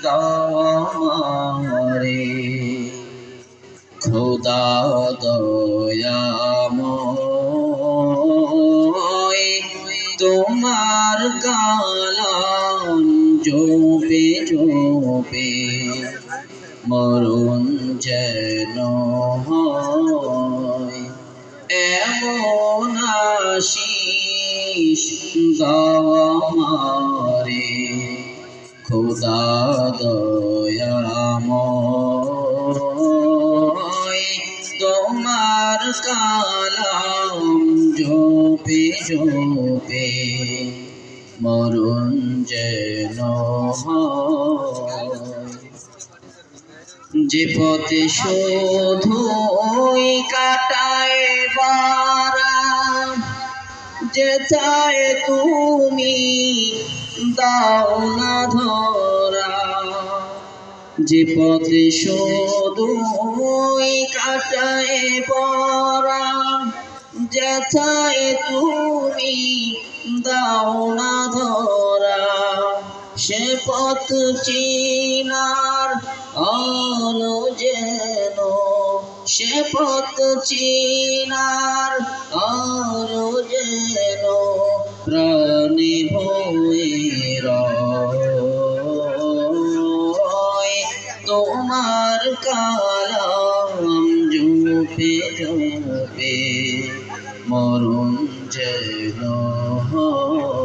দারে খোদা দয়াময় তোমার কালাম জপে জপে মরণ যেন হয় এমন আশিস দাও আমারে খোদা দয়াময় তোমার কালাম জপে জপে মরণ যেন হয় যে পথে শুধুই কাটায় বারা যেথায় তুমি দাও না ধরা যে পথে শুধুই কাটায় পরা যেথায় তুমি দাও না ধরা সে পথ চিনার আলো যেন সে পথ চিনার আলো যেন প্রাণে হয়ে রয় তোমার কালাম জপে জপে মরণ যেন হয়।